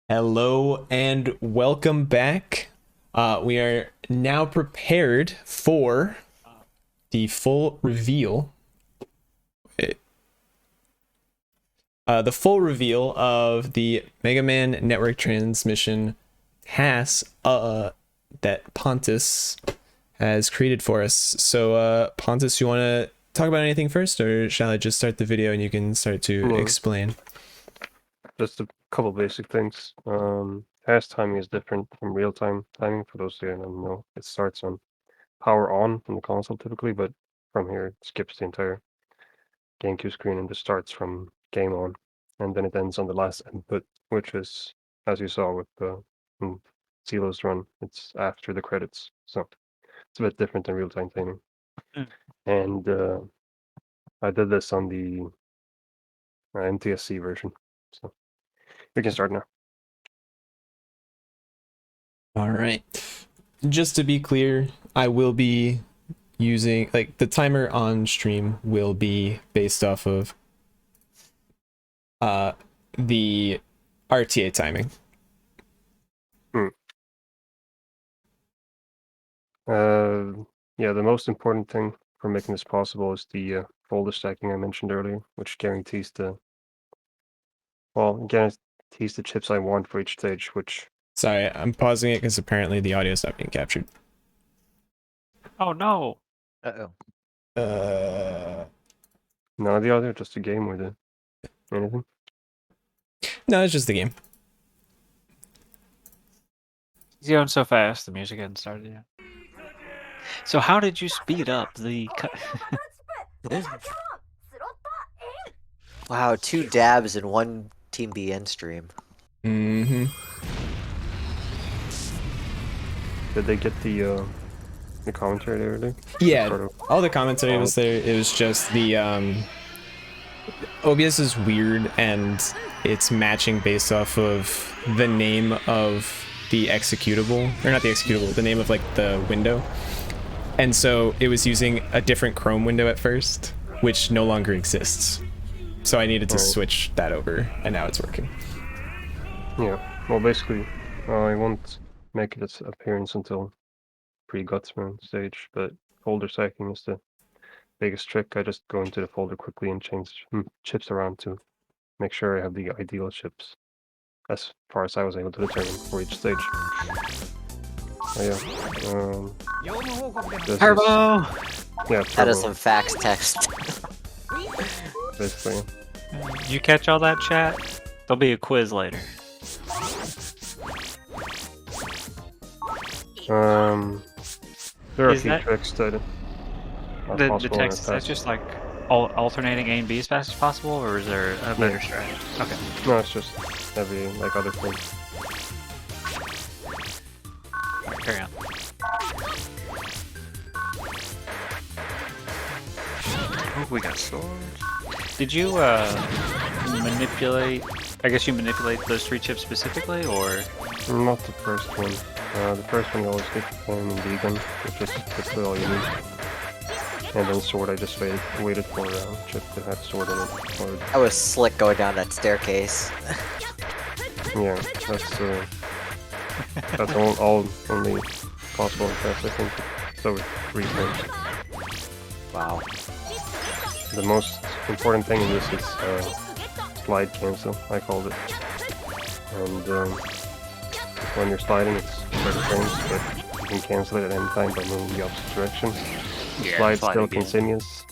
Hello and welcome back. We are now prepared for the full reveal. The full reveal of the Mega Man Network Transmission TAS that Pontus has created for us. So, Pontus, you want to talk about anything first, or shall I just start the video and you can start to explain? Just a couple basic things. TAS timing is different from real-time timing. For those who don't know, it starts on power on the console typically, but from here it skips the entire GameCube screen and just starts from game on, and then it ends on the last input, which is, as you saw with the Zelo's run, it's after the credits, so it's a bit different than real-time timing. And I did this on the NTSC version, so we can start now. All right. Just to be clear, I will be using, like, the timer on stream will be based off of the RTA timing. Yeah, the most important thing for making this possible is the folder stacking I mentioned earlier, which guarantees the chips I want for each stage, which... Sorry, I'm pausing it because apparently the audio is not being captured. Oh no! No, No, the audio, just a game or anything? No, it's just the game. He's going so fast, the music hadn't started yet. So how did you speed up the Wow, 2 dabs in one TeamBN stream. Mm-hmm. Did they get the commentary earlier? Yeah, all the commentary was there. It was just the OBS is weird and it's matching based off of the name of the executable, or not the executable, the name of like the window. And so it was using a different Chrome window at first, which no longer exists. So I needed to switch that over, and now it's working. Yeah, well, basically, I won't make its appearance until pre-Gutsman stage, but folder stacking is the biggest trick. I just go into the folder quickly and change chips around to make sure I have the ideal chips, as far as I was able to determine for each stage. Oh, yeah. Turbo! Yeah, That is some fax text. basically. Did you catch all that, chat? There'll be a quiz later. There are a few tricks that are the possible. text, is that just like alternating A and B as fast as possible, or is there a better strategy? Okay. No, it's just every, like, other thing. Alright, carry on. Oh, we got swords. Did you manipulate? I guess you manipulate those 3 chips specifically, or? Not the first one. The first one you always get and vegan, which is basically all you need. And then sword, I just waited for a chip to have sword in it. Or... That was slick going down that staircase. Yeah, that's only possible in test, I think. So with 3 frames. Wow. The most important thing in this is slide cancel, I called it. And when you're sliding, it's 30 frames, but you can cancel it at any time by moving the opposite direction. The slide still continues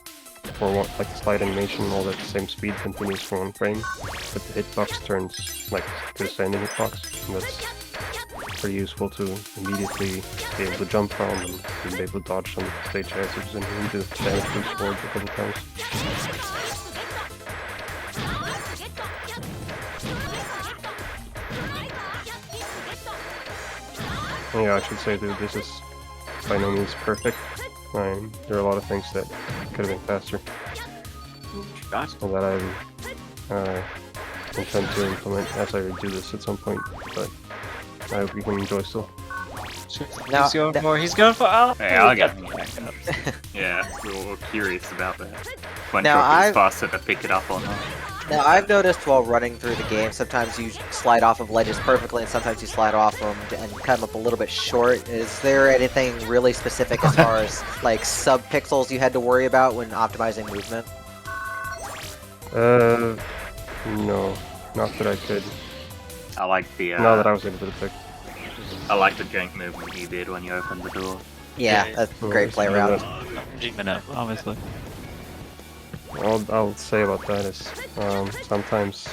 for one, like the slide animation, all at the same speed continues for 1 frame, but the hitbox turns like to the standing hitbox, and that's pretty useful to immediately be able to jump around and be able to dodge some stage hazards and do damage to the sword a couple times. Yeah, I should say that this is by no means perfect. There are a lot of things that could have been faster, and that I intend to implement as I do this at some point, but I hope you can enjoy still. He's going for oh! Hey, I got me back up. Yeah, we were curious about that. When Now, Joker's faster to pick it up or not. Now, I've noticed while running through the game, sometimes you slide off of ledges perfectly, and sometimes you slide off them and come up a little bit short. Is there anything really specific as far as like sub-pixels you had to worry about when optimizing movement? No, not that I could. I like the Now that I was able to detect. I like the jank movement you did when you opened the door. Yeah, that's a great play around. G-man up, obviously. All I'll say about that is sometimes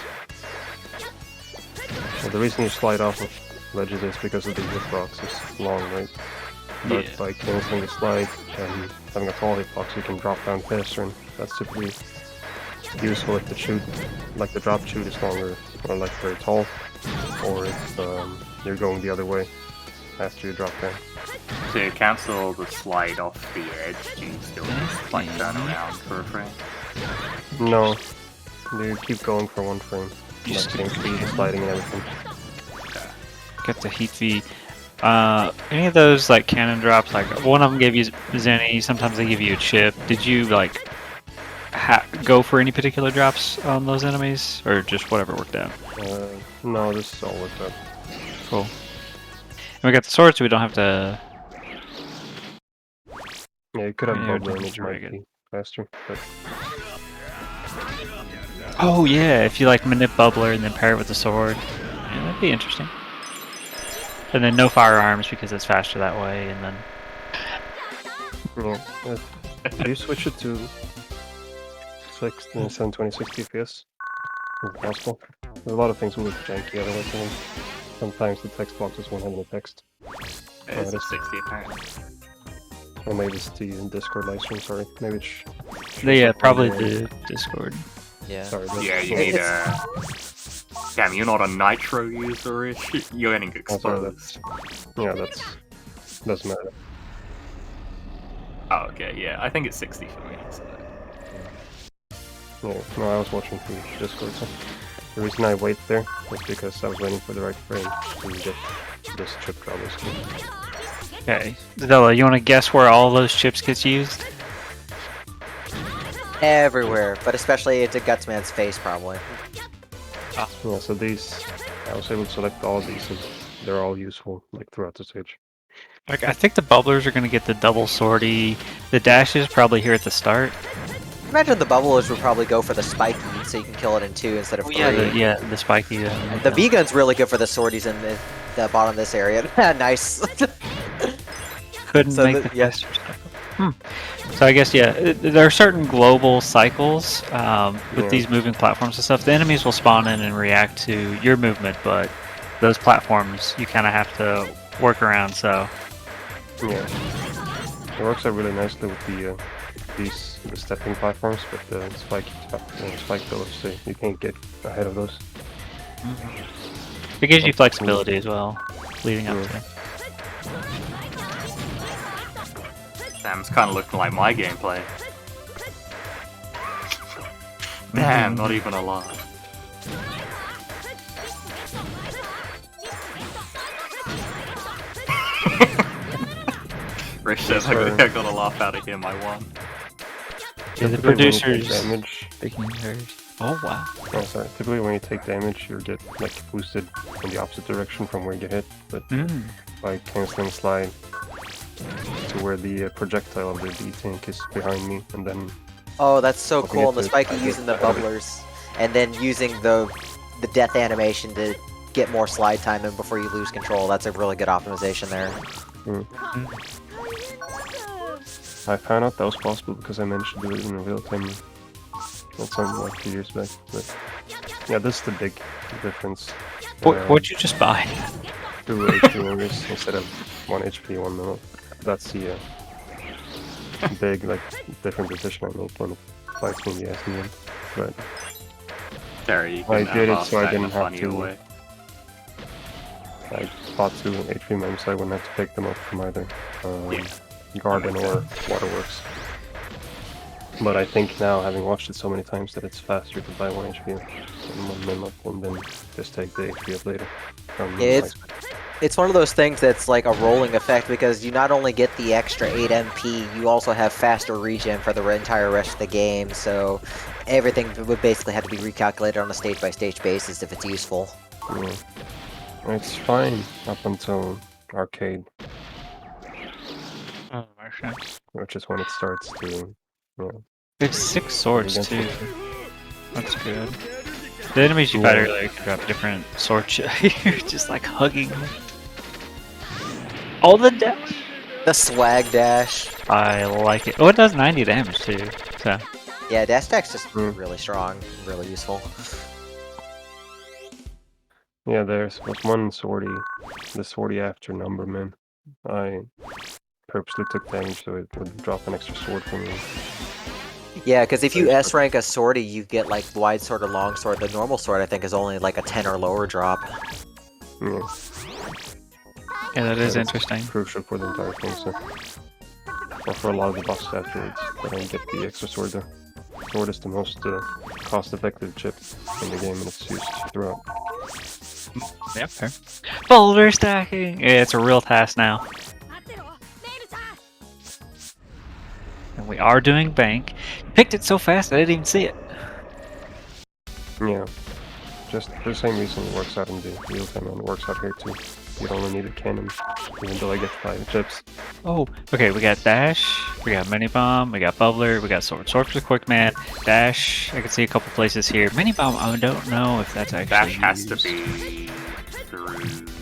the reason you slide off of ledges is because of the hitbox is long, right? But Yeah. by canceling the slide and having a tall hitbox, you can drop down faster, and that's typically useful if the shoot, like the drop shoot, is longer or like very tall, or if you're going the other way after you drop down. To cancel the slide off the edge, do you still just like turn around for a frame? No, you keep going for one frame, You like just same speed, sliding and everything. Get the heat V. Any of those like cannon drops, like one of them gave you Zenny, sometimes they give you a chip. Did you like go for any particular drops on those enemies, or just whatever worked out? No, this is all worked out. Cool. And we got the sword, so we don't have to. Yeah, you could have Yeah, bow damage, very might good. be faster, but Oh yeah, if you like manip bubbler and then pair it with the sword, yeah, that'd be interesting. And then no firearms because it's faster that way, and then yeah. Do you switch it to 720 60 FPS? If possible. There's a lot of things will look janky otherwise. I think. Sometimes the text box is 100 text. It's it a is. 60 apparently. Or maybe it's the Discord live stream, sorry. Maybe it's... yeah, probably the Discord. Yeah. Sorry, Yeah, you It's- need Damn, you're not a nitro user-ish. You're getting Oh, sorry, exposed. Yeah, doesn't matter. Oh, okay, yeah. I think it's 60 for me. So. Yeah, no, I was watching through Discord, so... The reason I wait there is because I was waiting for the right frame to get this chip drop, basically. Okay, Zella, you want to guess where all those chips gets used? Everywhere, but especially into Gutsman's face, probably. Yeah, so these... I was able to select all of these, and they're all useful, like, throughout the stage. Okay, I think the bubblers are going to get the double sortie. The dashes probably here at the start. Imagine the bubblers would probably go for the spiky, so you can kill it in 2 instead of 3. The spiky. The V-gun's really good for the sorties in the bottom of this area. Nice. Couldn't So make the- the yeah. faster cycle. So I guess there are certain global cycles with Yeah. these moving platforms and stuff. The enemies will spawn in and react to your movement, but those platforms you kind of have to work around. So Yeah. It works out really nicely with the stepping platforms, but the spike pillars, so you can't get ahead of those. it gives you flexibility as well, leading up to. Damn, it's kind of looking like my gameplay. Damn, not even a lie. Rich says I got a laugh out of him, I won. Yeah, the Typically when you take producers damage. picking hers. Oh wow. Oh, sorry. Typically, when you take damage, you get like boosted in the opposite direction from where you get hit, but by canceling slide to where the projectile of the D tank is behind me, and then Oh, that's so Don't cool. And the forget to- spiky using the bubblers, and then using the death animation to get more slide time in before you lose control. That's a really good optimization there. I found out that was possible because I managed to do it in real time. That's something like 2 years back. But yeah, this is the big difference. What'd you just buy? 2 HP members instead of 1 HP, 1 minute. That's the big, like, different decision I make when it fights me in the SMN. But Terry, you I can did it ask so I that in a didn't have funnier to- way. I bought 2 HP members, so I wouldn't have to pick them up from either Yeah. Garden That or makes Waterworks. But I think now, having watched it so many times, that it's faster to buy 1 HP and 1 min up and then just take the HP up later. From Yeah, it's one of those things that's like a rolling effect because you not only get the extra 8 MP, you also have faster regen for the entire rest of the game. So everything would basically have to be recalculated on a stage-by-stage basis if it's useful. Yeah. It's fine up until arcade, Oh, Martian. which is when it starts to, you know, It's 6 swords against too. it. That's good. The enemies you fight Yeah. earlier can drop different swords. You're just like hugging them. All the dash. The swag dash. I like it. Oh, it does 90 damage too. So Yeah, dash attack's just Mm. really strong, really useful. Yeah, there's was one swordy, the swordy after Numberman. I purposely took damage so it would drop an extra sword for me. Yeah, because if you Very S rank a swordy, you get like wide sword or long sword. The normal sword, I think, is only like a 10 or lower drop. Yeah, yeah, that is that's interesting. crucial for the entire thing. So, or for a lot of the bosses afterwards, I don't get the extra sword there. Sword is the most cost-effective chip in the game, and it's used throughout. Yep. Fair. Boulder stacking. Yeah, it's a real task now. And we are doing bank. Picked it so fast I didn't even see it. Yeah, just for the same reason it works out in the real time and it works out here too. You don't only need a cannon, even though I get 5 chips. Oh, okay. We got dash. We got mini bomb. We got bubbler. We got sword. Sword for the quick man. Dash. I can see a couple places here. Mini bomb. I don't know if that's actually. Dash has to used. be through the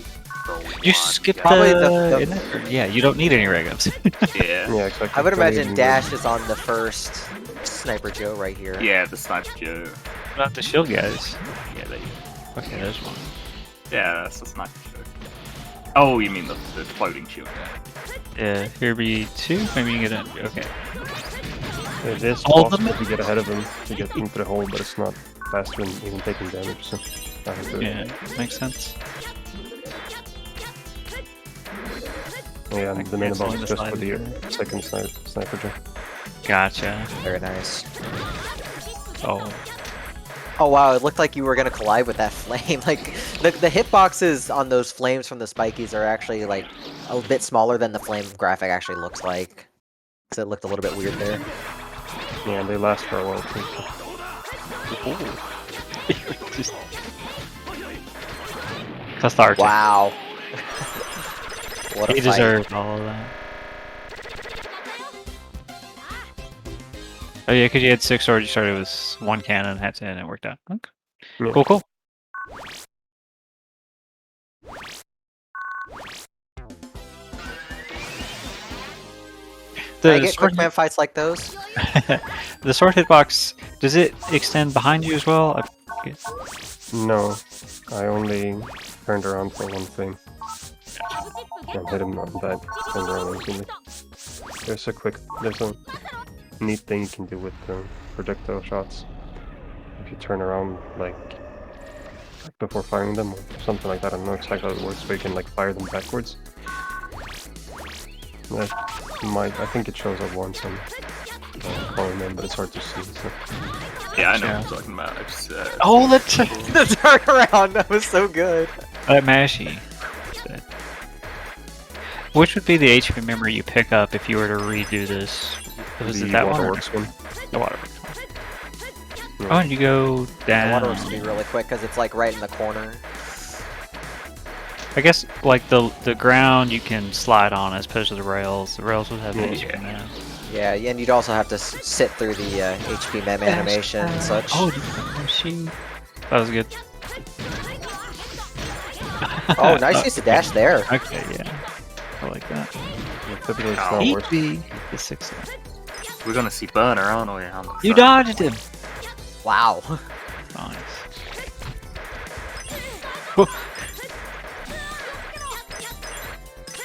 You one, skip yeah. Probably the. the- Yeah, you don't need any reg ups. Yeah. Yeah, exactly. I would Don't imagine even dash is on the first Sniper Joe right here. Yeah, the Sniper Joe. Not the shield guys. Yeah, they. Okay, there's one. Yeah, that's the Sniper Joe. Oh, you mean the floating shield guy. Yeah, here be 2. Maybe you can get it. Okay. It is All of possible them? to get ahead of him to get into the hole, but it's not faster than even taking damage. So I have to. Yeah, makes sense. Yeah, Like the main canceling boss the just for the slide. second sniper Joe. Gotcha. Very nice. Oh. Oh wow, it looked like you were gonna collide with that flame. Like, the hitboxes on those flames from the spikies are actually like a bit smaller than the flame graphic actually looks like. So it looked a little bit weird there. Yeah, they last for a while too. So. Just... That's the archer. Wow. What a He fight. deserved all of that. Oh yeah, because you had 6 swords, you started with 1 cannon, had to, and it worked out. Okay. Yeah. Cool, cool. Can I The get sword, quickman fights like those? the sword hitbox, does it extend behind you as well? No, I only turned around for one thing. And hit him on that turned around instantly. There's a neat thing you can do with projectile shots. If you turn around like before firing them or something like that, I don't know exactly how it works, but you can like fire them backwards. I think it shows up once on calling them, but it's hard to see. So. Yeah, I know Yeah. what you're talking about. It's, Oh, the The turnaround, that was so good. that mashy. Which would be the HP memory you pick up if you were to redo this? Was it The that one? or- waterworks one. The waterworks one. Yeah. Oh, and you go The down. waterworks will be really quick because it's like right in the corner. I guess like the ground you can slide on as opposed to the rails. The rails would have Yeah. HP now. Yeah, and you'd also have to sit through the HP mem animation and such. Oh, she. That was good. Oh, nice use of dash there. Okay, yeah. I like that. Yeah, typically it's Ow. not Heat worse. B. The 6. we're gonna see Burner, aren't we? On the You front? dodged him. Wow. Nice.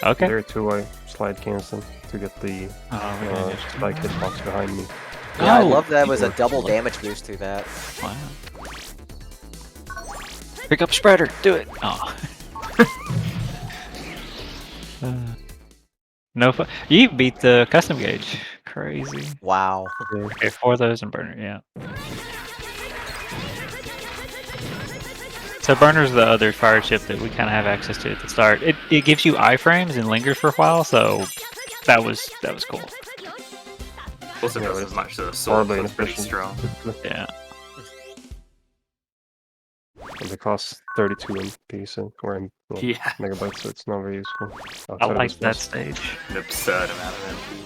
Okay. There too, I slide cancel to get the Oh, we didn't just- spike hitbox behind me. Yeah, I Oh, love that was a worked. double damage boost through that. Wow. Pick up spreader. Do it. Oh. No fun. You beat the custom gauge. Crazy. Wow. Okay, 4 of those and burner. Yeah. So burner's the other fire chip that we kind of have access to at the start. It gives you iframes and lingers for a while, so that was cool. Also Yeah, doesn't it's much the sword horribly looks pretty inefficient. strong. Yeah. And they cost 32 MP, so or in Yeah, megabytes, so it's not very useful. I Outside of like this that boss. stage. an absurd amount of MP.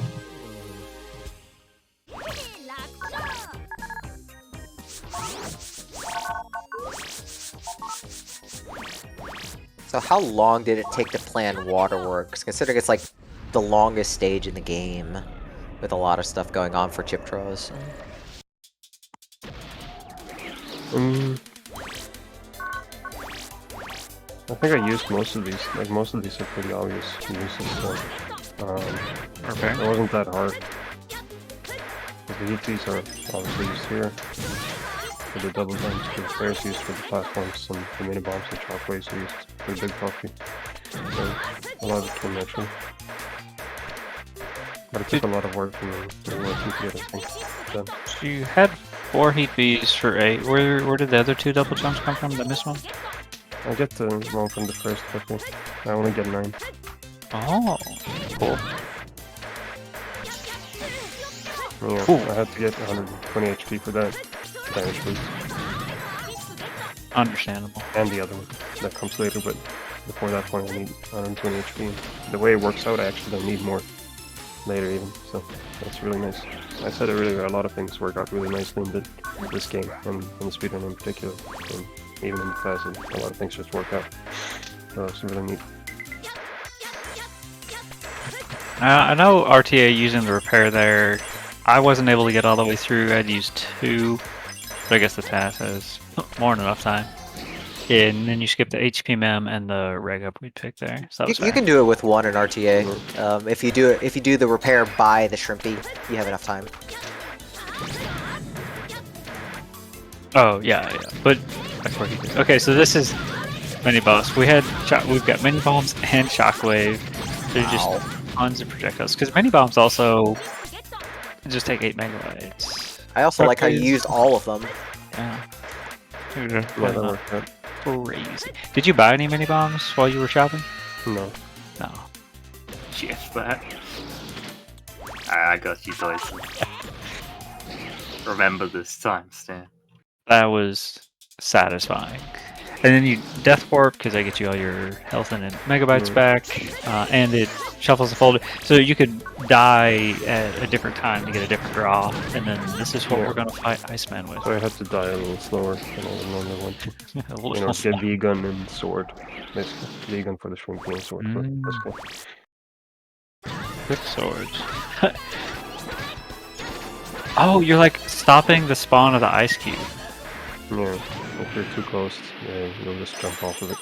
So how long did it take to plan Waterworks? Considering it's like the longest stage in the game, with a lot of stuff going on for Chiptros. I think I used most of these. Like most of these are pretty obvious uses, so Okay. it wasn't that hard. The heaties are obviously used here for the double jumps, the flares used for the platforms, and the mini bombs and shockwaves are used for the big coffee. So a lot of it came naturally. But it took a lot of work and working to get everything done. So you had 4 heat bees for 8. Where did the other 2 double jumps come from? The missed one? I get the one from the first coffee. I only get 9. Oh, cool. Yeah, Cool. I had to get 120 HP for that damage boost. Understandable. And the other one that comes later, but before that point I need 120 HP. The way it works out, I actually don't need more later even, so that's really nice. I said earlier, a lot of things work out really nicely in this game, and in the speedrun in particular, and even in the TAS, a lot of things just work out. So it's really neat. I know RTA using the repair there. I wasn't able to get all the way through. I'd used 2, but I guess the TAS has more than enough time. And then you skip the HP mem and the reg up we picked there. So that was You fair. can do it with 1 in RTA. If you do the repair by the Shrimpy, you have enough time. Oh yeah. But okay, so this is mini boss. We've got mini bombs and shockwave. They're just tons of projectiles. Because mini bombs also just take 8 megabytes. I also like how you Shockwaves. used all of them. Yeah. Yeah, that worked out. Crazy. Did you buy any mini bombs while you were shopping? No. No. Yes, that. I got you, boys. Remember this time, Stan. That was satisfying. And then you death warp because I get you all your health and megabytes back, and it shuffles the folder, so you could die at a different time to get a different draw. And then this is what we're gonna fight Iceman with. So I had to die a little slower than I would normally want to. A little You know, slow. get V-gun and sword. Basically, V-gun for the shrimp and sword for this guy. Quick swords. Oh, you're like stopping the spawn of the ice cube. Yeah, if you're too close, you'll just jump off of it.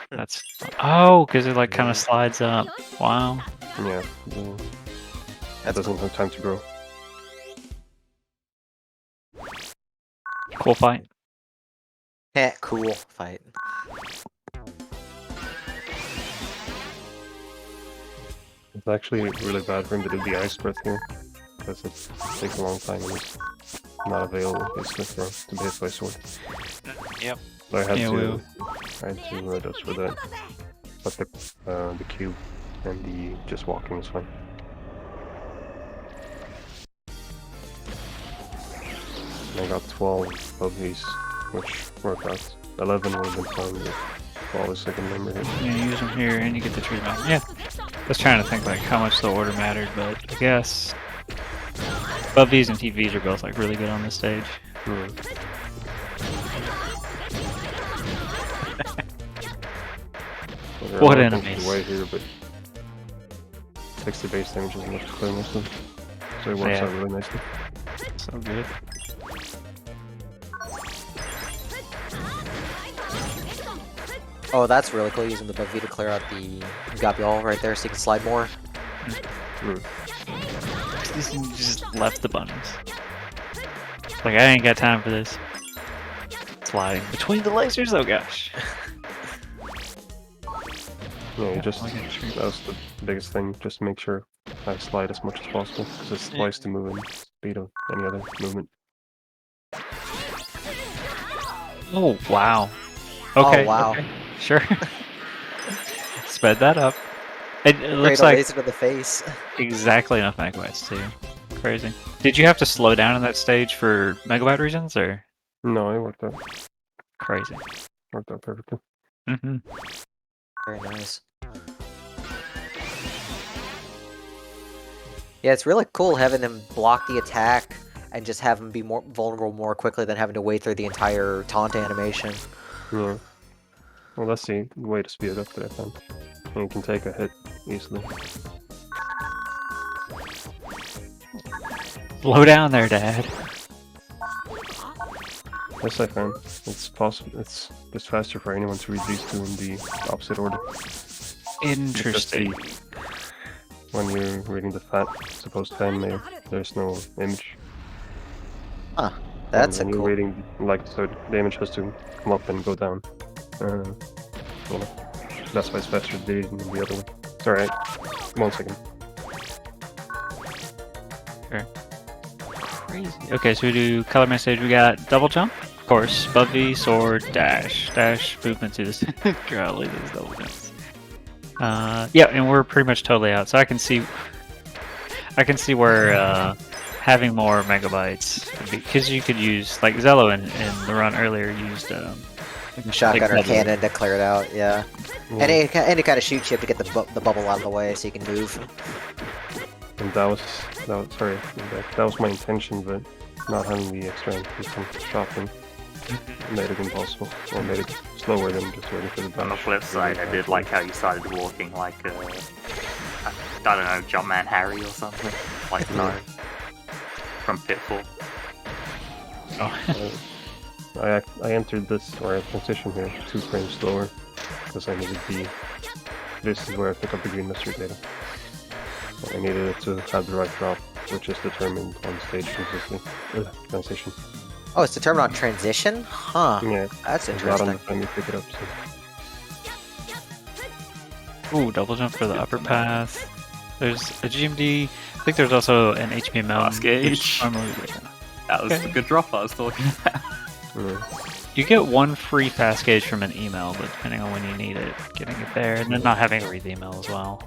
That's because it like kind of slides up. Wow. Yeah, that doesn't have time to grow. Cool fight. Cool fight. It's actually really bad for him to do the ice breath here, because it takes a long time and it's not available basically to be hit by sword. Yep. So I had Yeah, to just for that. But the cube and the just walking is fine. And I got 12 of these, which work out. 11 would have been fine, but 12 is second number here. Yeah, you use them here and you get the tree mount. Yeah. I was trying to think like how much the order mattered, but I guess above V's and TVs are both like really good on this stage. What enemies? Way here, but takes the base damage as much to clear most of them. So it works out really nicely. So good. Oh, that's really cool, using the Buggy to clear out the Gabiol right there so you can slide more. Just left the buttons. Like I ain't got time for this. Sliding between the lasers, oh gosh. Yeah, you just that was the biggest thing. Just make sure I slide as much as possible, because it's twice the movement speed of any other movement. Oh wow. Okay. Oh, wow. Okay. Sure. Sped that up. It looks Great like laser to the face. exactly enough megabytes too. Crazy. Did you have to slow down in that stage for megabyte reasons, or No, it worked crazy? out perfectly. Mm-hmm. Very nice. Yeah, it's really cool having them block the attack and just have them be more vulnerable more quickly than having to wait through the entire taunt animation. Yeah. Well, that's the way to speed it up that I found. And you can take a hit easily. Slow down there, Dad. Yes, I found. It's possible. It's just faster for anyone to read these two in the opposite order. Interesting. When you're reading the supposed fan mail, there's no image. Huh. That's a and when cool. you're reading, like, so the image has to come up and go down. You know, that's why it's faster to read than the other one. Sorry, 1 second. Crazy. Okay, so we do color message. We got double jump, of course, Buffy, sword, dash, movement to this. Golly, those double jumps. Yeah, and we're pretty much totally out. So I can see where having more megabytes, because you could use, like Zello in the run earlier used Shotgun or like cannon to clear it out, yeah. Yeah. Any kind of shoot chip to get the bubble out of the way so you can move. And that was my intention, but not having the extra from shopping made it impossible, or made it slower than just waiting for the dash. On the flip side, I did like how you started walking like I don't know, Jumpman Harry or something. Like no. From Pitfall. I entered this, or I transitioned here 2 frames slower, because I needed this is where I pick up the green mystery data. I needed it to have the right drop, which is determined on stage transition. Oh, it's determined on transition? Huh. Yeah, That's it's not on the interesting. time you pick it up. So. Ooh, double jump for the upper path. There's a GMD. I think there's also an HPML. Fast gauge. That was the good drop I was talking about. Yeah. You get 1 free fast gauge from an email, but depending on when you need it, getting it there, and then not having to read the email as well.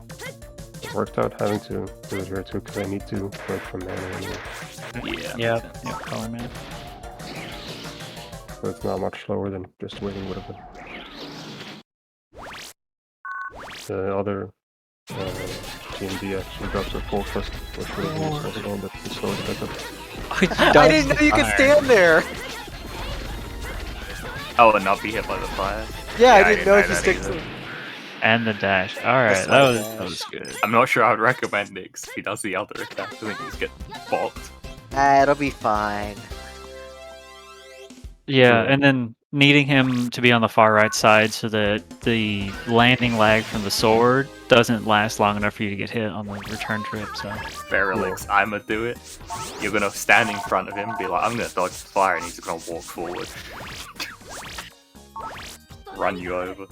It worked out having to do it here too, because I need to wait for mana anyway. Yeah, color man. So it's not much slower than just waiting would have been. The other TMD actually drops a 4 first, which would have been so slow, but it's slowed it back up. I didn't know you could stand there! Oh, and not be hit by the fire. Yeah, I I didn't know if you that stick either. to... And the dash. Alright, that was good. I'm not sure I would recommend it, 'cause if he does the other attack, I think he just get bopped. It'll be fine. Yeah, and then needing him to be on the far right side so that the landing lag from the sword doesn't last long enough for you to get hit on the return trip, so... Feralix, I'ma do it. You're gonna stand in front of him and be like, I'm gonna dodge the fire, and he's gonna walk forward. Run you over.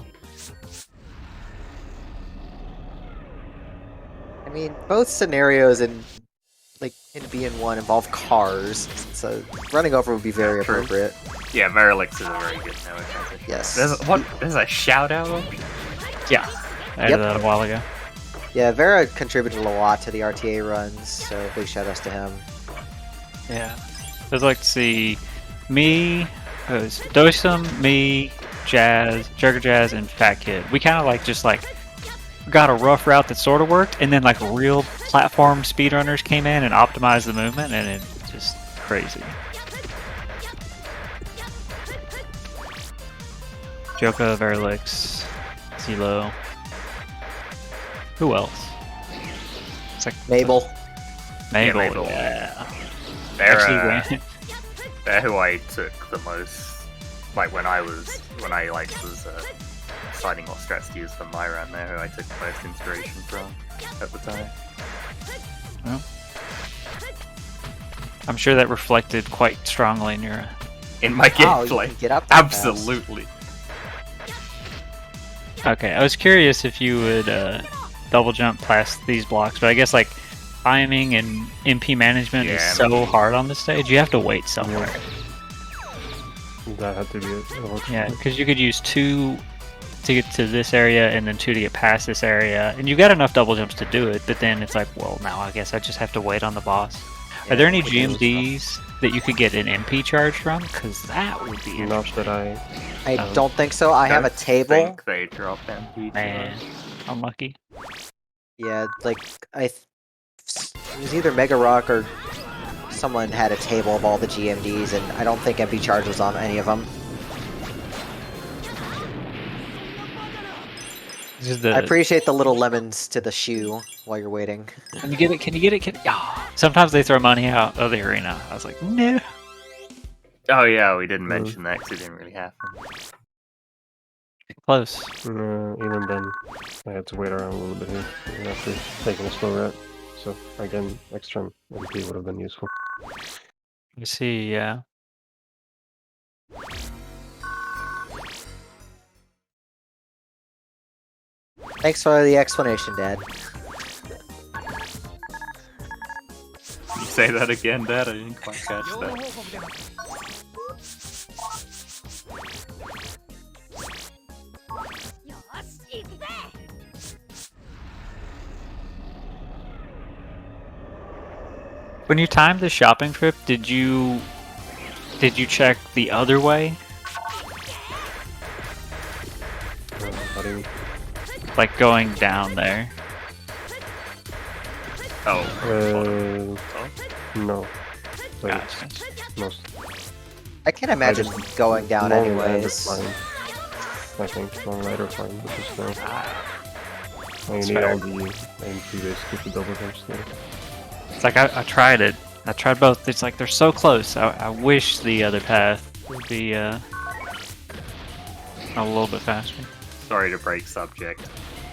I mean, both scenarios in BN1 involve cars, so running over would be very True. appropriate. Yeah, Feralix is a very good melee transition. Yes. There's a shout out option? Yeah, I added that a while ago. Yeah, Vera contributed a lot to the RTA runs, so big shout outs to him. Yeah. I'd like to see me, Dosum, me, Jazz, Jugger Jazz, and Fat Kid. We kind of got a rough route that sort of worked, and then like real platform speedrunners came in and optimized the movement, and it's just crazy. Joka, Verlix, Zelo. Who else? It's like Mabel. Mabel. Mabel. Yeah. They're who I took the most. Like when I was deciding what strats to use for my run, they're who I took the most inspiration from at the time. Well, I'm sure that reflected quite strongly in your. In my Oh, you gameplay, can get up that absolutely. Okay, I was curious if you would double jump past these blocks, but I guess like timing and MP management is so hard on this stage. You have to wait somewhere. That had to be it. Yeah, because you could use 2 to get to this area and then 2 to get past this area, and you got enough double jumps to do it. But then it's like, well, now I guess I just have to wait on the boss. Are there any GMDs that you could get an MP charge from? Because that would be Not interesting. that I don't think so. I have a Don't table. think they drop MP Man, charge. unlucky. Yeah, like it was either Mega Rock or someone had a table of all the GMDs, and I don't think MP charge was on any of them. This is I the. appreciate the little lemons to the shoe while you're waiting. Can you get it? Can you get it? Ah. Sometimes they throw money out of the arena. I was like, no. Oh yeah, we didn't mention that because it didn't really happen. Close. even then, I had to wait around a little bit here after taking a slow route. So again, extra MP would have been useful. You see, yeah. Thanks for the explanation, Dad. Say that again, Dad. I didn't quite catch that. When you timed the shopping trip, did you check the other way? How do you... Like going down there? Oh. No. But Gotcha. it's most I can't imagine going down long ladder anyways. fine. I think long ladder fine, which is no. You That's need fair. all the MP basically to double jumps there. It's like I tried it. I tried both. It's like they're so close. I wish the other path would be a little bit faster. Sorry to break subject,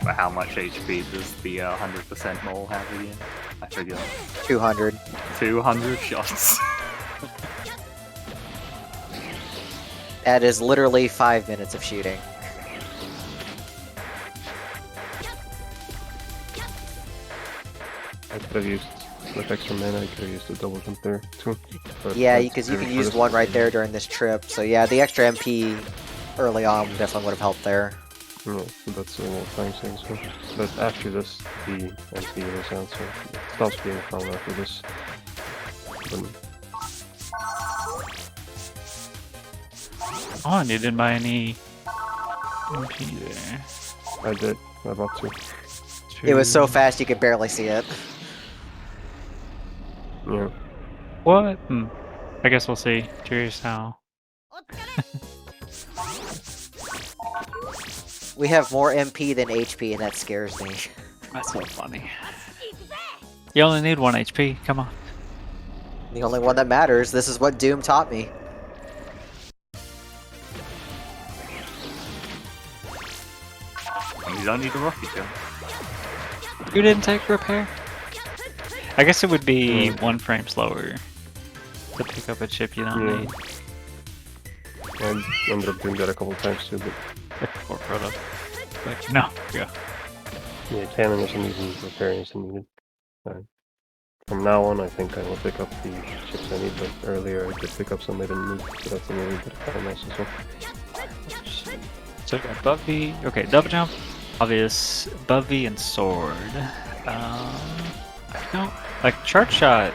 but how much HP does the 100% mole have again? I forgot. 200. 200 shots. That is literally 5 minutes of shooting. I could have used with extra mana. I could have used a double jump there too. But Yeah, that's because you good can for use this one right there during this trip. So yeah, the extra MP early on definitely would have helped there. Yeah, so that's a little time saving as well. But after this, the MP is out, so it stops being a problem after this. But Oh, and you didn't buy any MP there. I did. I bought two. It was so fast you could barely see it. Yeah. What? I guess we'll see. Curious how. We have more MP than HP, and that scares me. That's so funny. You only need 1 HP. Come on. The only one that matters. This is what Doom taught me. You don't need a rocket jump. You didn't take repair? I guess it would be 1 frame slower to pick up a chip you don't Yeah. need. I ended up doing that a couple times too, but Or proto. Like, no, yeah. yeah, cannon isn't even repairing isn't needed. From now on, I think I will pick up the chips I need, but earlier I did pick up some I didn't need, so that's a little bit of kindness as well. So we got Buffy. Okay, double jump, obvious. Buffy and sword. I don't like charge shot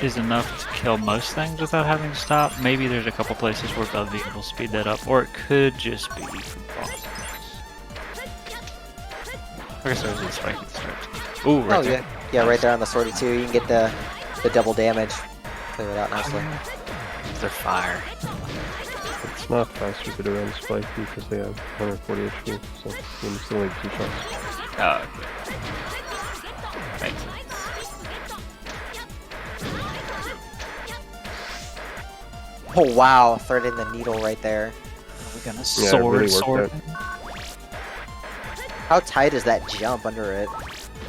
is enough to kill most things without having to stop. Maybe there's a couple places where Buffy will speed that up, or it could just be from bosses. I guess there's a spike at the start. Ooh, right Oh there. yeah, right there on the swordie too. You can get the double damage. Clear it out nicely. They're fire. It's not faster to do on spike because they have 140 HP, so you still need 2 shots. Oh, okay. Makes sense. Oh wow, threading the needle right there. We're gonna Yeah, it sword, really sword. worked How tight is that jump under it?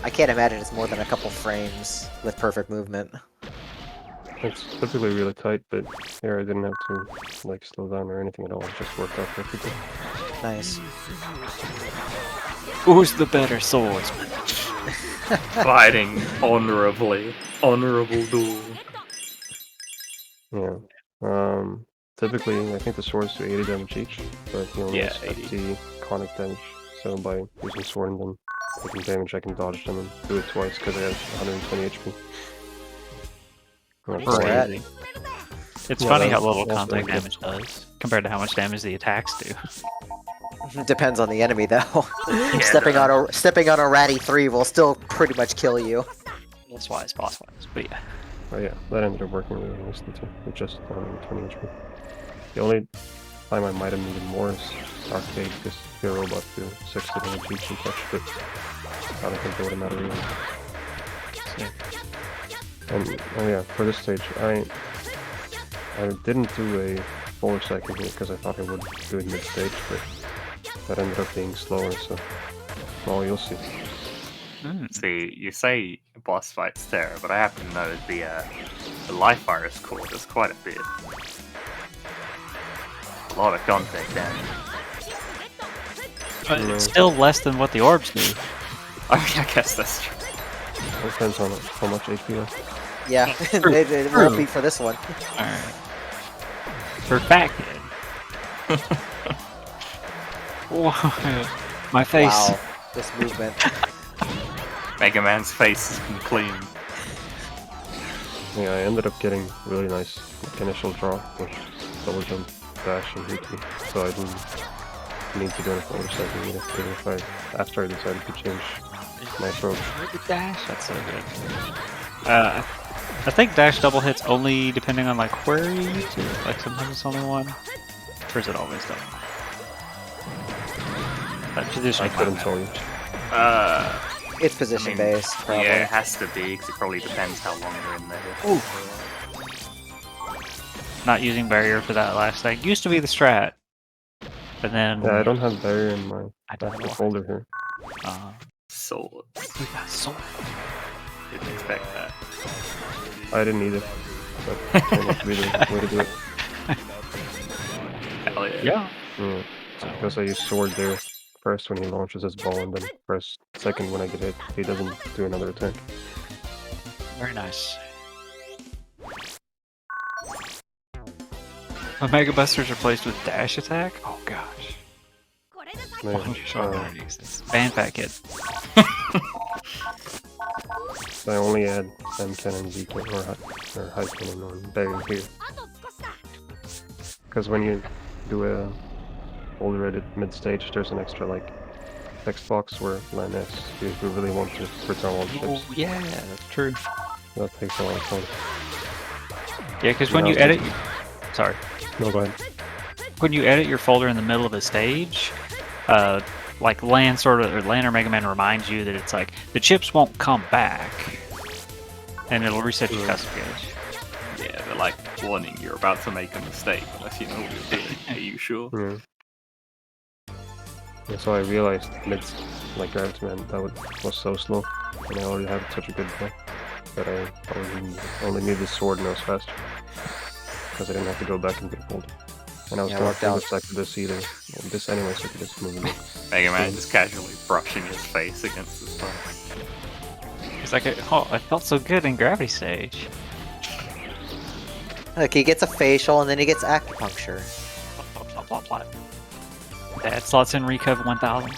I can't imagine it's more than a couple frames with perfect movement. It's typically really tight, but here I didn't have to like slow down or anything at all. It just worked out perfectly. Nice. Who's the better swordsman? Fighting honorably. Honorable duel. Yeah. Typically, I think the swords do 80 damage each, but you only Yeah, have 80. 50 chronic damage. So by using sword and then taking damage, I can dodge them and do it twice because I have 120 HP. Crazy. It's Yeah, funny how that's little also contact good. damage does compared to how much damage the attacks do. Depends on the enemy though. Yeah, stepping on a ratty 3 will still pretty much kill you. That's why it's boss fights. But yeah. Oh yeah, that ended up working really nicely too. With just 120 HP. The only time I might have needed more is arcade, because your robot do 60 damage each and touch, but I don't think it would have mattered really. And oh yeah, for this stage, I didn't do a 4-second here because I thought I would do it mid-stage, but that ended up being slower, so well, you'll see. See, you say boss fights there, but I happen to know the life virus core does quite a bit. A lot of contact damage. But it's still less than what the orbs do. I mean, I guess that's true. It depends on how much HP left. Yeah, it won't be for this one. Alright. For fat kid. Whoa, my face. Wow, this movement. Mega Man's face has been clean. Yeah, I ended up getting really nice initial draw with double jump, dash, and hit me, so I didn't need to do it for a second either, because after I decided to change my approach. With the dash, that's so good. I think dash double hits only depending on like where you use it. Like sometimes it's only one. Or is it always double? I couldn't tell you. It's position based, probably. Yeah, it has to be, because it probably depends how long you're in there. Ooh. Not using barrier for that last thing. Used to be the strat. But then... Yeah, I don't have barrier in my folder here. Sword. We got sword. Didn't expect that. I didn't either, but it turned out to be the way to do it. Hell yeah. Yeah. Yeah, so because I use sword there first when he launches his ball, and then press second when I get hit, he doesn't do another attack. Very nice. Omega Buster's replaced with dash attack? Oh gosh. Man, Ban fat kid. I only add M cannon, Z cannon, or high cannon on barrier here. Because when you do a folder edit mid-stage, there's an extra like text box where line S, if you really want to return all the Oh ships. yeah, that's true. That takes a lot of time. Yeah, because when you edit... Sorry. No, go ahead. When you edit your folder in the middle of a stage, like Lan or Mega Man reminds you that it's like the chips won't come back, and it'll reset your custom gauge. Yeah, they're like warning you're about to make a mistake unless you know what you're doing. Are you sure? Yeah. And so I realized like Gravity Man, that was so slow, and I already had such a good play that I only needed the sword and I was faster. Because I didn't have to go back into the folder. And I was going to expect this either. And this anyway, so I could just move it. Mega Man just casually brushing his face against the spine. It's like, oh, I felt so good in Gravity Stage. Look, he gets a facial and then he gets acupuncture. Blah, blah, blah, blah. That slots in Recuv 1000.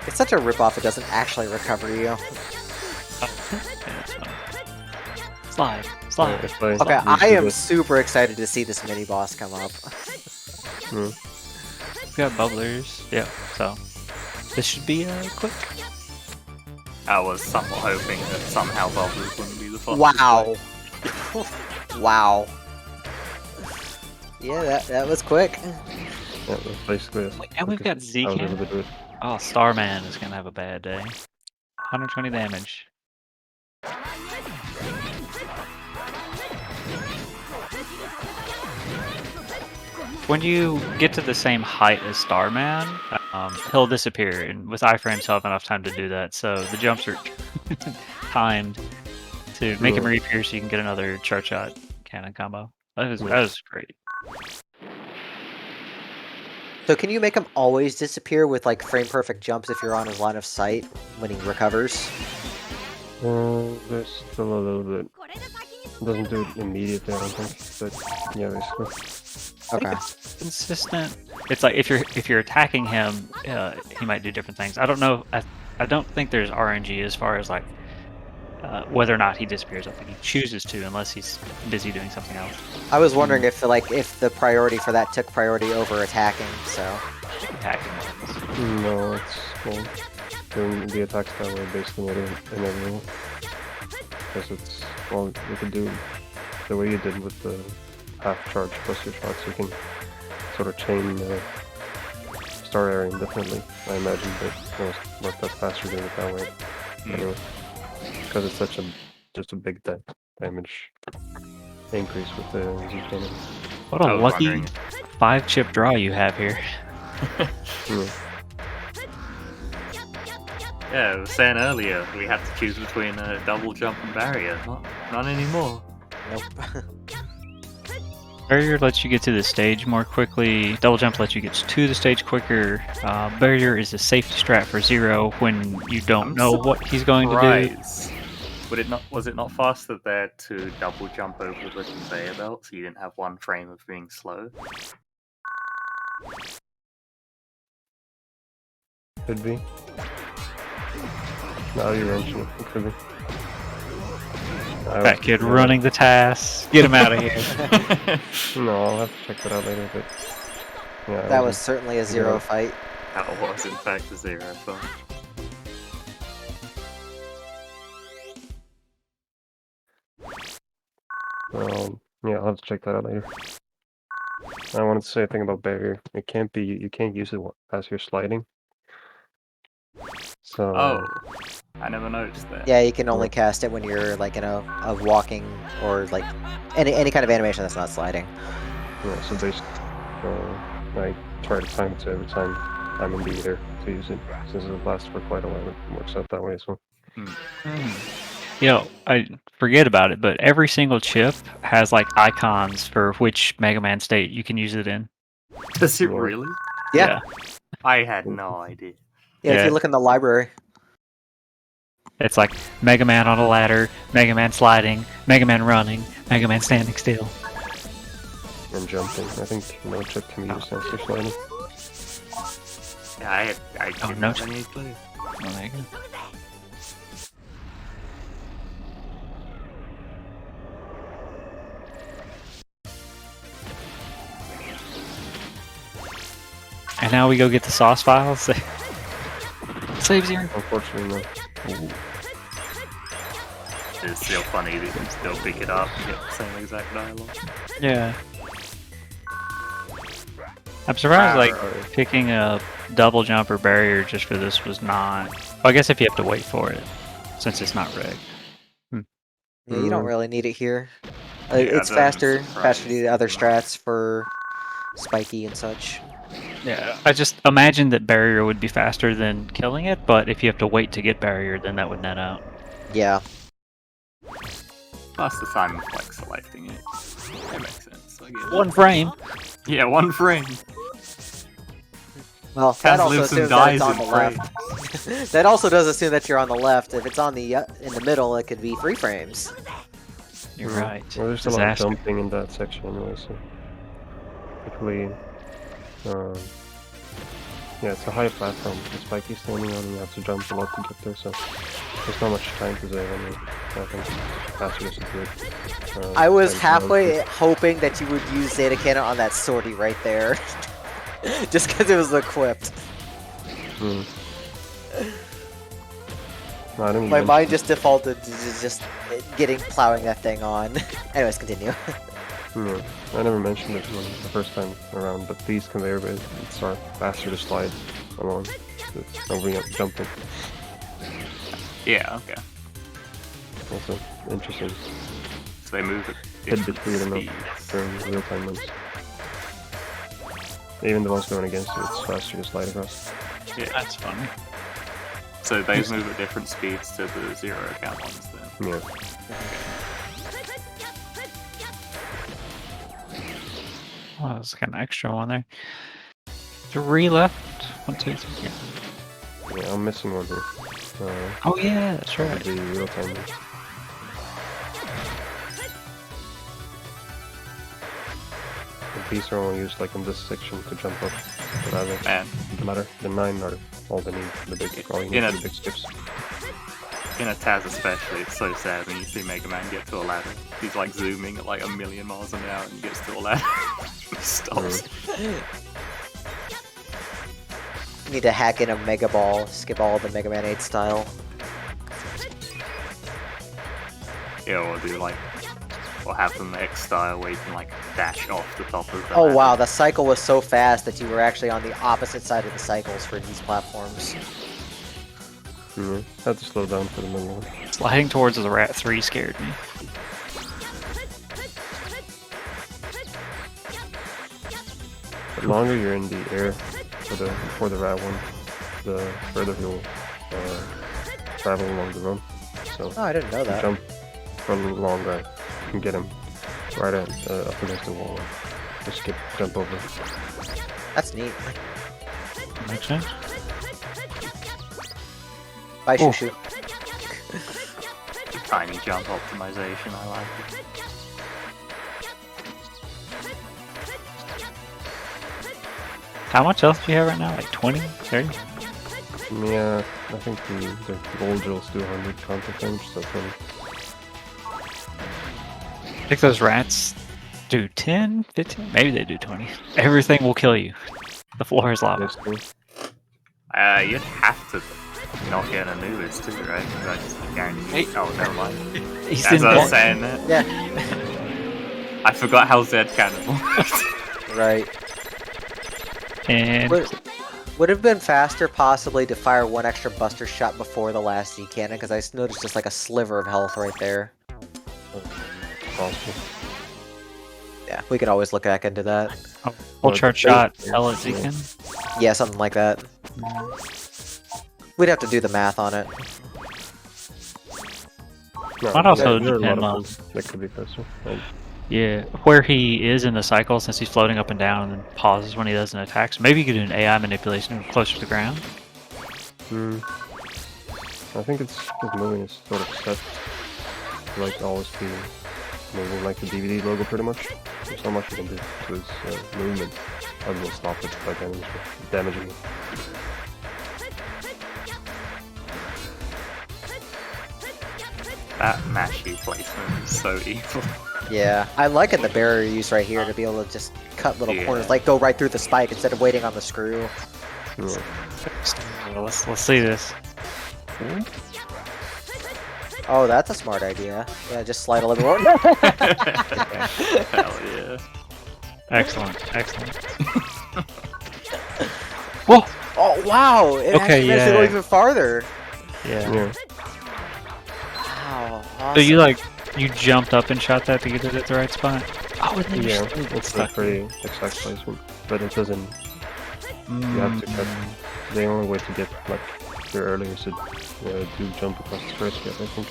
It's such a ripoff, it doesn't actually recover you. Yeah, it's fun. Slide. Slide. Okay, I am super excited to see this mini boss come up. We got bubblers. Yeah, so this should be quick. I was somewhat hoping that somehow Bubbles wouldn't be the fastest. Wow. Wow. Yeah, that was quick. Yeah, that's basically it. And we've got Z-Cam. Oh, Starman is gonna have a bad day. 120 damage. When you get to the same height as Starman, he'll disappear, and with iframes he'll have enough time to do that, so the jumps are timed to make him reappear so you can get another chart shot cannon combo. That was great. So can you make him always disappear with like frame perfect jumps if you're on his line of sight when he recovers? There's still a little bit. It doesn't do it immediately, I don't think, but yeah, basically. Okay. It's consistent. It's like if you're attacking him, he might do different things. I don't know. I don't think there's RNG as far as like whether or not he disappears. I think he chooses to, unless he's busy doing something else. I was wondering if the priority for that took priority over attacking. So Attacking. No, it's well, doing the attacks that way basically inevitable. Because it's, well, you could do the way you did with the half charge plus your shots, you can sort of chain the star area indefinitely. I imagine that it'll work out faster doing it that way. Anyway, because it's such just a big damage increase with the Z cannon. What a I was lucky wondering. 5-chip draw you have here. Yeah. Yeah, I was saying earlier, we had to choose between a double jump and barrier. Not anymore. nope. Barrier lets you get to the stage more quickly. Double jump lets you get to the stage quicker. Barrier is a safety strat for Zero when you don't I'm know what he's going to do. Surprise. Was it not faster there to double jump over the conveyor belt so you didn't have one frame of being slow? Could be. Now you mention it, it could be. That kid running the TAS. Get him out of here. No, I'll have to check that out later, but yeah. I That was wasn't- certainly a Zero Yeah. fight. That was in fact a Zero fight. Yeah, I'll have to check that out later. I wanted to say a thing about barrier. It can't be, you can't use it as you're sliding. So Oh, I never noticed that. Yeah, you can only cast it when you're like in a walking or like any kind of animation that's not sliding. yeah, so basically, I try to time it to every time I'm in the air to use it. Since it lasts for quite a while, it works out that way as well. You know, I forget about it, but every single chip has like icons for which Mega Man state you can use it in. Does it Yeah. really? Yeah. I had no idea. Yeah, if Yeah. you look in the library. It's like Mega Man on a ladder, Mega Man sliding, Mega Man running, Mega Man standing still. And jumping. I think no chip can be used as you're sliding. Yeah, I didn't no. have any clue. Oh, there you go. And now we go get the sauce files. Save Zero. Unfortunately, no. It's still funny that you can still pick it up and get the same exact dialogue. Yeah. I'm surprised, like, Alright. picking a double jump or barrier just for this was not... Well, I guess if you have to wait for it, since it's not rigged. Yeah, you don't really need it here. Yeah, It's that faster was surprising. to do the other strats for spiky and such. Yeah, I just imagine that barrier would be faster than killing it, but if you have to wait to get barrier, then that would net out. Yeah. Plus the time of like selecting it. That makes sense. I get it. 1 frame. Yeah, 1 frame. Well, that Taz also lives and assumes that it's dies on in the left. That also does assume that you're on the left. If it's on the in the middle, it could be 3 frames. You're Yeah. right. Well, there's a lot of Disaster. jumping in that section anyway, so typically, yeah, it's a high platform. The spiky standing on, and you have to jump a lot to get there, so there's not much time to save. I mean, I think faster is good. I was time halfway hoping that you would use Zeta Cannon on that sortie right there. Just because it was equipped. Hmm. No, I didn't My even- mind just defaulted to just plowing that thing on. Anyways, continue. Yeah, I never mentioned it the first time around, but these conveyor belts are faster to slide along. It's over jumping. Yeah, okay. Also interesting. So they move at Tidbit different for you to know speeds. during real-time ones. Even the ones going against you, it's faster to slide across. Yeah. That's funny. So those move at different speeds to the 0 count ones then. Yeah. Oh, there's kind of extra one there. 3 left. 1, 2, 3. Yeah. Yeah, I'm missing one here. Oh yeah, that's right. The real-time ones. But these are only used like in this section to jump up. But Man, the 9 are all they need. The big, all you need You know- for the big skips. In a TAS especially, it's so sad when you see Mega Man get to a ladder. He's like zooming at like 1,000,000 miles an hour and he gets to a ladder. He stops. You need to hack in a Mega Ball, skip all the Mega Man 8 style. Yeah, or do like, or have them X style where you can like dash off the top of the Oh ladder. wow, the cycle was so fast that you were actually on the opposite side of the cycles for these platforms. Had to slow down for the middle one. Sliding towards the Rat 3 scared me. The longer you're in the air for the rat one, the further he'll travel along the road. So Oh, I didn't know that. jump for a little longer, you can get him right up against the wall. Just jump over. That's neat. Makes sense. Bye, Oh. Shushu. Tiny jump optimization, I like it. How much else do you have right now? Like 20? 30? Yeah, I think the gold drills do 100 counter frames, so 20. I think those rats do 10, 15? Maybe they do 20. Everything will kill you. The floor is lava. Yes, too. You'd have to knock out Anubis too, right? Because I just guarantee you. Oh, never mind. He's As in I was there. saying that, Yeah, I forgot how Zed cannibal. right. And Would have been faster possibly to fire one extra buster shot before the last Z cannon, because I noticed just like a sliver of health right there. Possible. Yeah, we could always look back into that. full charge shot, hell at Zekin. Yeah, something like that. We'd have to do the math on it. No, Might also there are a lot depend of on- things that could be faster. Like, Yeah, where he is in the cycle, since he's floating up and down and pauses when he does an attack. So maybe you could do an AI manipulation closer to the ground. I think his moving is sort of set to like always be moving like the DVD logo pretty much. There's so much you can do to his movement. I will stop it by damaging it. That mashy placement is so evil. Yeah, I like it the barrier use right here to be able to just cut little Yeah. corners, like go right through the spike instead of waiting on the screw. Yeah. Well, let's see this. Oh, that's a smart idea. Yeah, just slide a little more. Hell yeah. Excellent, excellent. Whoa! Oh wow! It actually managed to go yeah. even farther. Yeah. Yeah. Wow. So Awesome. you you jumped up and shot that to get it at the right spot? Oh, and then Yeah, you still it's a stuck. pretty exact placement, but it doesn't. You have to cut. The only way to get like your earliest is to do jump across the first gap, I think.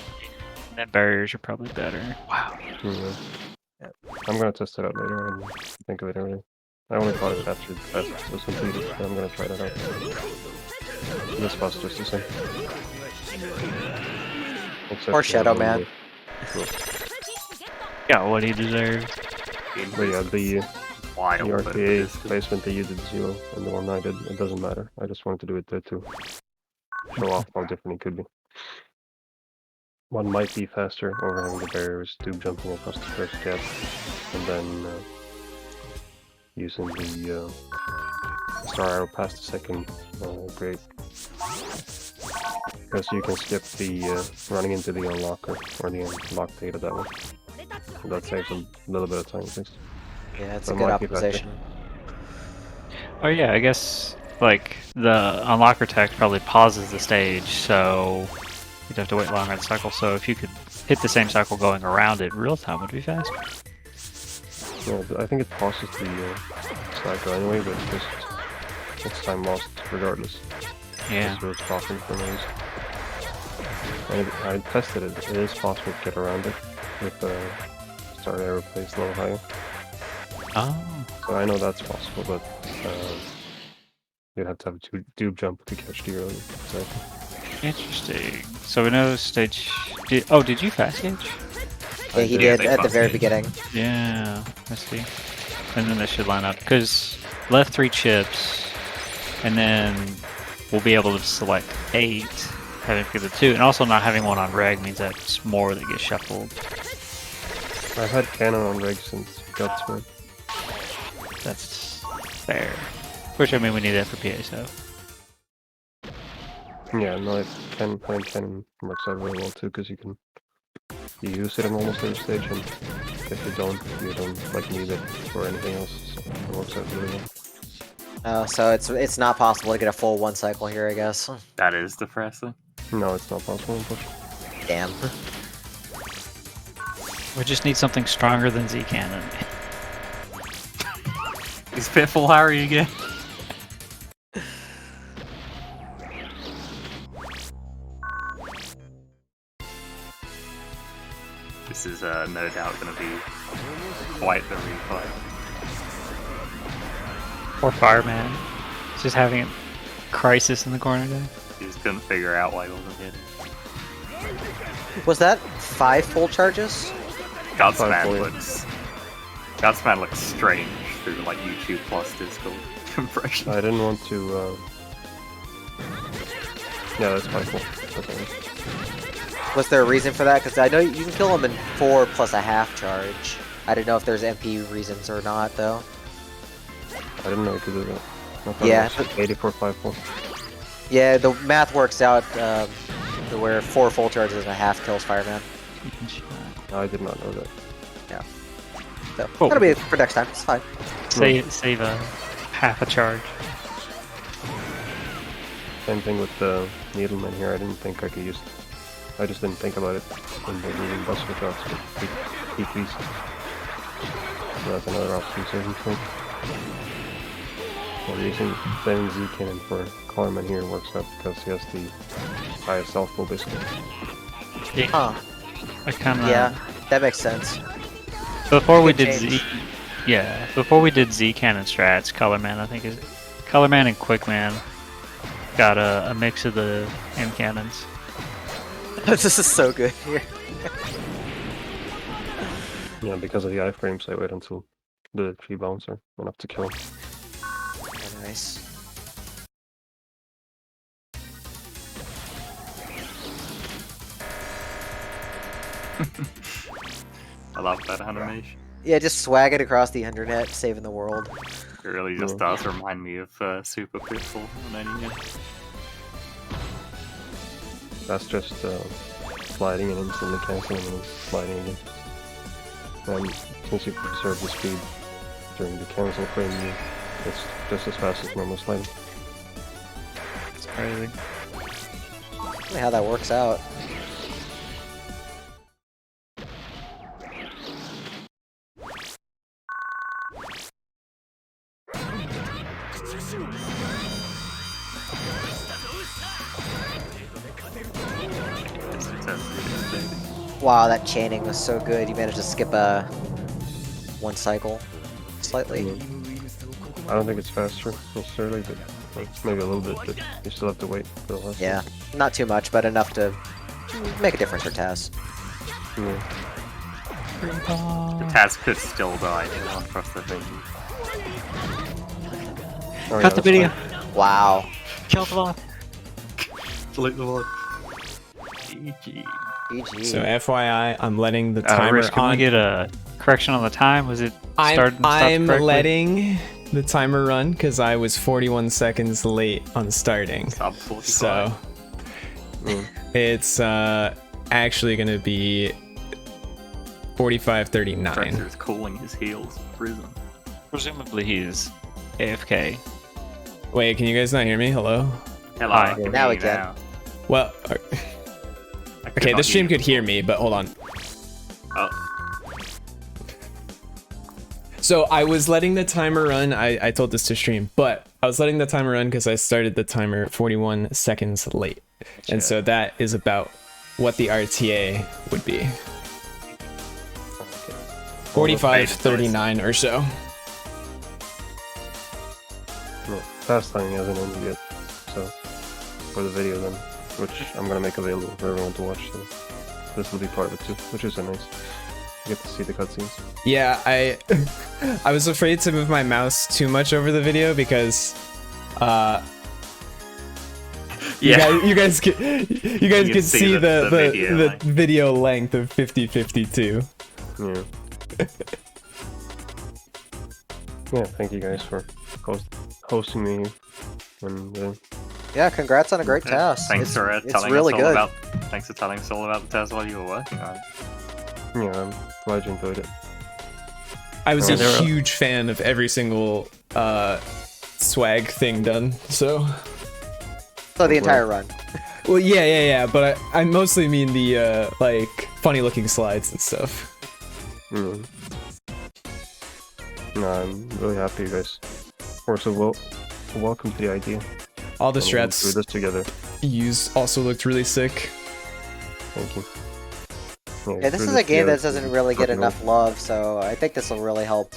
Then barriers are probably better. Wow. Yeah. I'm gonna test it out later and think of it earlier. I only caught it after the test was completed, but I'm gonna try that out. This was just the same. Except Poor for Shadow the Man. Got what he deserves. But yeah, the Wild, but RTA it is- placement that you did 0 and the one I did, it doesn't matter. I just wanted to do it there too. Show off how different it could be. One might be faster over having the barriers, tube jumping across the first gap, and then using the star arrow past the second grade. Because you can skip the running into the unlocker or the unlock data that way. So that saves a little bit of time at least. Yeah, it's That a good might be better. optimization. Oh yeah, I guess like the unlocker tech probably pauses the stage, so you'd have to wait longer in the cycle. So if you could hit the same cycle going around it, real time would be faster. Yeah, but I think it pauses the cycle anyway, but just it's time lost regardless. Yeah. It's really stopping for no reason. I tested it. It is possible to get around it with the star arrow placed a little higher. Oh. So I know that's possible, but you'd have to have a tube jump to catch the early cycle. Interesting. So we know stage. Did you fast gauge? Yeah, he Yeah, did they at the bumped very it. beginning. Yeah, I see. And then they should line up because left 3 chips, and then we'll be able to select 8, having to get the two, and also not having one on reg means that it's more that gets shuffled. I've had cannon on reg since Guts, man. That's fair. Which I mean, we need that for PA, so. Yeah, no, having cannon works out really well too, because you use it in almost every stage, and if you don't like need it for anything else, so it works out really well. So it's not possible to get a full 1 cycle here, I guess. That is depressing. No, it's not possible, unfortunately. Damn. We just need something stronger than Z Cannon. Is Pitfall Harry again? This is no doubt going to be quite the replay. Or Fireman. Just having a crisis in the corner there. He just couldn't figure out why he wasn't hitting. Was that 5 full charges? Gutsman looks strange through like YouTube plus Discord compression. I didn't want to. Yeah, that's quite cool. That's all right. Was there a reason for that? Because I know you can kill him in 4 plus a half charge. I didn't know if there's MP reasons or not, though. I didn't know you could do that. I thought Yeah. it was 8454. Yeah, the math works out to where 4 full charges and a half kills Fireman. I did not know that. So Oh. that'll be it for next time. It's fine. Save a half a charge. Same thing with the Needleman here. I didn't think I could use. I just didn't think about it when they're using buster shots with PPs. So that's another option saving point. Well, using 7Z cannon for Colorman here works out because he has the highest health pool basically. Huh. I kinda, Yeah, that makes sense. Before we Good did change. before we did Z Cannon strats, Colorman I think is Colorman and Quickman got a mix of the M cannons. This is so good here. Yeah, because of the iframes, I wait until the 3 bounce are enough to kill him. Nice. I love that animation. Yeah, just swag it across the internet, saving the world. It really just does remind me of Super Pitfall on any game. That's just sliding and instantly canceling and then sliding again. And since you preserve the speed during the cancel frame, it's just as fast as normal sliding. It's crazy. Funny how that works out. Wow, that chaining was so good. You managed to skip a 1 cycle slightly. I don't think it's faster necessarily, but maybe a little bit, but you still have to wait for the last Yeah, not too much, but enough to make a difference for TAS. one. Yeah. The TAS could still die across the thing. Oh, yeah, Cut the that's video. fine. Wow. Kill the bot. Delete the one. GG. GG. So FYI, I'm letting the timer Rich, can we on. get a correction on the time? Was it started and stopped I'm correctly? letting the timer run because I was 41 seconds late on starting. Sub 45. So it's actually going to be 45:39. Pressure's cooling his heels in prison. Presumably he's AFK. Wait, can you guys not hear me? Hello? Hello, Hi. I can Now hear we you can. now. Well, I could okay, not the stream hear could you hear me, but hold on. Oh, So I was letting the timer run. I told this to stream, but I was letting the timer run because I started the timer 41 seconds late. And so that is about what the RTA would be. 45:39 or so. No, fast timing hasn't ended yet, so for the video then, which I'm gonna make available for everyone to watch, so this will be part of it too, which is nice. You get to see the cutscenes. Yeah, I was afraid to move my mouse too much over the video because You guys can see the video video length of 5052. Yeah. Yeah, thank you guys for hosting me. And Yeah, congrats on a great task. Thanks for it's telling really us all good. about. Thanks for telling us all about the task while you were working on it. yeah, I'm glad you enjoyed it. I was Yeah, a there are- huge fan of every single swag thing done. So, So the entire run. well, yeah. But I mostly mean the like funny looking slides and stuff. Mm. No, I'm really happy you guys were so welcome to the idea. All the And we went strats through this together. used also looked really sick. Thank you. Yeah, this through is a game together, that doesn't really get fucking enough love, so I think this will really help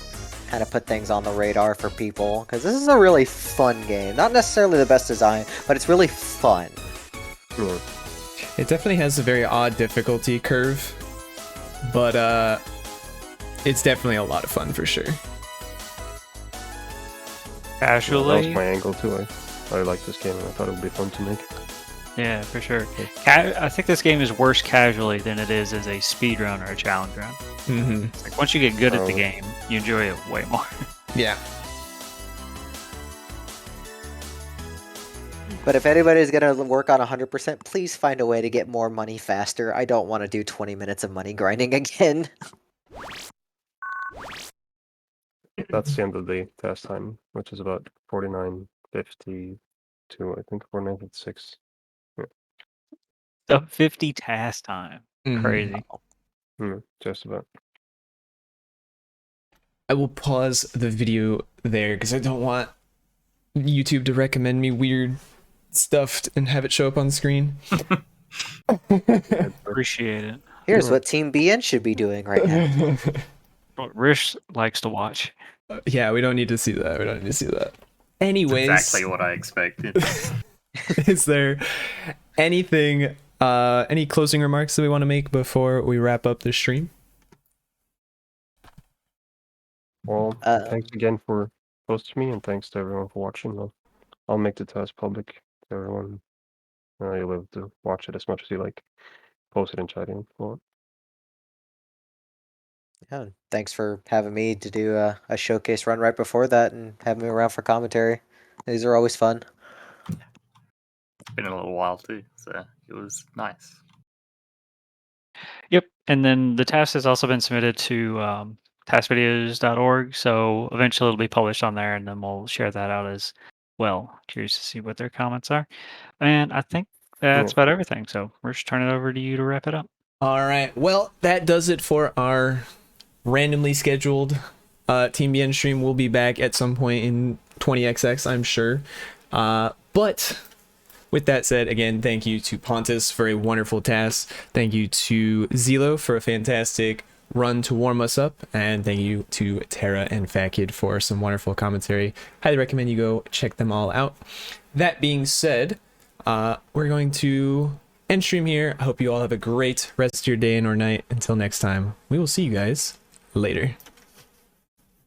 kind of put things on the radar for people, because this is a really fun game. Not necessarily the best design, but it's really fun. Yeah. It definitely has a very odd difficulty curve, but it's definitely a lot of fun for sure. That was Casually, my angle too. I like this game and I thought it would be fun to make. yeah, for sure. I think this game is worse casually than it is as a speed run or a challenge run. Mm-hmm. Like once you get good at the Oh. game, you enjoy it way more. Yeah. But if anybody's going to work on 100%, please find a way to get more money faster. I don't want to do 20 minutes of money grinding again. That's the end of the test time, which is about 49:52, I think 49:56. The 50 task time. Mhm. Crazy. Just about. I will pause the video there because I don't want YouTube to recommend me weird stuff and have it show up on screen. Appreciate it. Here's what TeamBN should be doing right now. What Rish likes to watch. Yeah, we don't need to see that. We don't need to see that. Anyways, Exactly what I expected. is there anything, any closing remarks that we want to make before we wrap up the stream? Well, thanks again for hosting me, and thanks to everyone for watching. I'll make the test public to everyone. You'll be able to watch it as much as you like. Post it in chat if you want. Yeah, thanks for having me to do a showcase run right before that and having me around for commentary. These are always fun. It's been a little while too, so it was nice. Yep. And then the task has also been submitted to tasvideos.org. So eventually it'll be published on there and then we'll share that out as well. Curious to see what their comments are. And I think that's about everything. So we're just turning it over to you to wrap it up. All right. Well, that does it for our randomly scheduled TeamBN stream. We'll be back at some point in 20XX, I'm sure. But with that said, again, thank you to Pontus for a wonderful task. Thank you to Zelo for a fantastic run to warm us up. And thank you to Tara and Fatkid for some wonderful commentary. Highly recommend you go check them all out. That being said, we're going to end stream here. I hope you all have a great rest of your day and or night. Until next time, we will see you guys later.